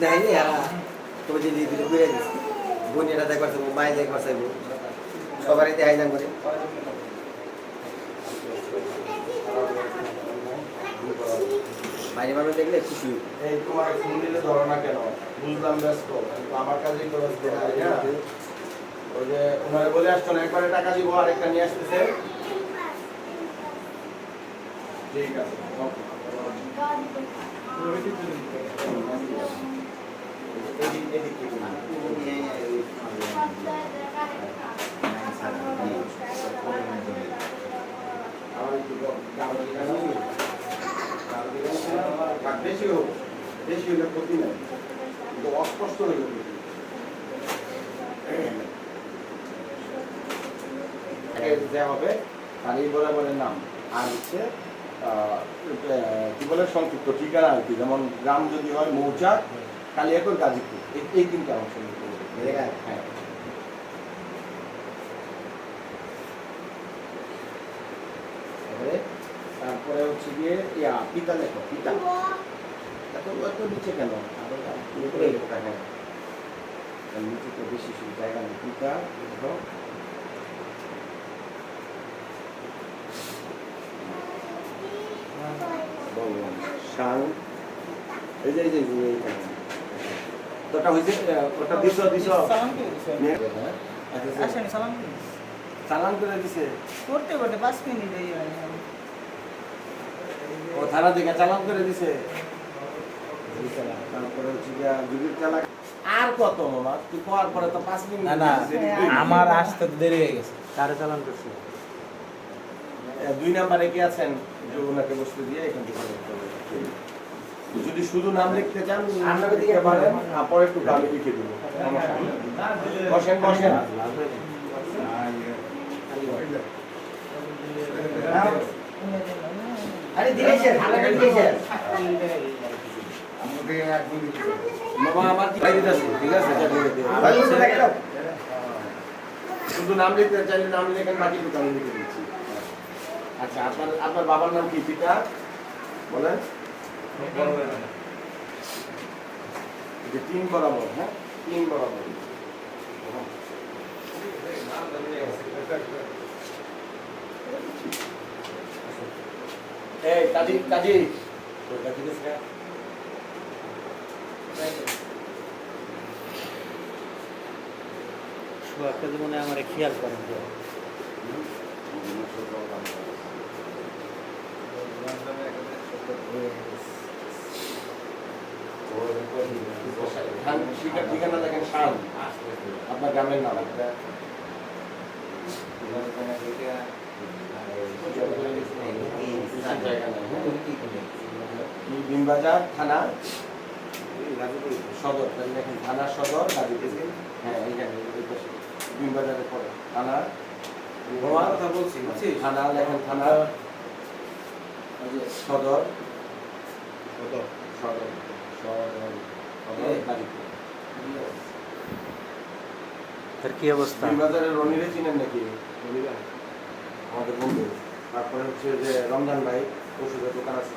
দেখাইনি তুমি যদি ঘুরে দিচ্ছি বোন এটা দেখ করছে মায়ে দেখ করছে সবারই দেখাই না করে বাইরে মানুষ দেখলে খুশি। এই তোমার ফোন দিলে ধরো না কেন? বুঝলাম ব্যস্ত, আমার কাজেই খরচ দেখাই না। ওই যে ওনারে বলে আসছো না একবারে টাকা দিব আর একটা নিয়ে আসতেছে। ঠিক আছে। বেশি হলে ক্ষতি নাই, কিন্তু অস্পষ্ট হইলে দেওয়া হবে আর এই বরাবরের নাম আর হচ্ছে কি বলে সংক্ষিপ্ত ঠিকানা আর কি, যেমন গ্রাম যদি হয় মৌচাক, কালিয়াকৈর, গাজীপুর, এই তিনটা অংশ হ্যাঁ। তারপরে হচ্ছে গিয়ে পিতা লেখো, পিতা এত নিচে কেন নিচে তো বেশি জায়গা নেই। পিতা লেখো, শান, এই যে তোটা হইছে ওটা দিছো চালান করে দিছে করতে 5 মিনিট এই ও থানা থেকে চালান করে দিছে। তারপরে হচ্ছে যুগের চালাক আর কত মামা তুই পাওয়ার পরে তো 5 মিনিট না আমার আসতে তো দেরি হয়ে গেছে, কারে চালান করছি। 2 নম্বরে কি আছেন যে ওনাকে বসতে দিয়ে এখান থেকে যদি শুধু নাম লিখতে চান আপনাকে দিকে পারেন, পরে একটু গালি লিখে দিব। বসেন বসেন। আরে দিয়েছেন হালাকা দিয়েছেন মামা আমার কি বাইরে আছে, ঠিক আছে শুধু নাম লিখতে চাইলে নাম লিখেন, বাকি তো আমি লিখে দিচ্ছি। আচ্ছা আপনার বাবার নাম কি? পিতা বলেন। 3 বরাবর, হ্যাঁ 3 বরাবর। এই কাজী একটা জীবনে আমার খেয়াল করেন ঠিকানা দেখেন শান, আপনার গ্রামের নাম বিনবাজার থানা সদর, দেখেন থানা সদর গাজীপুর। হ্যাঁ এইখানে বিনবাজারের পরে থানা কথা বলছি থানা লেখেন, থানা সদর সদর সদর গাজীপুর। কি অবস্থা? বিনবাজারের রনিরে চিনেন নাকি? আমাদের বন্ধু। তারপরে হচ্ছে যে রমজান ভাই ওষুধের দোকান আছে,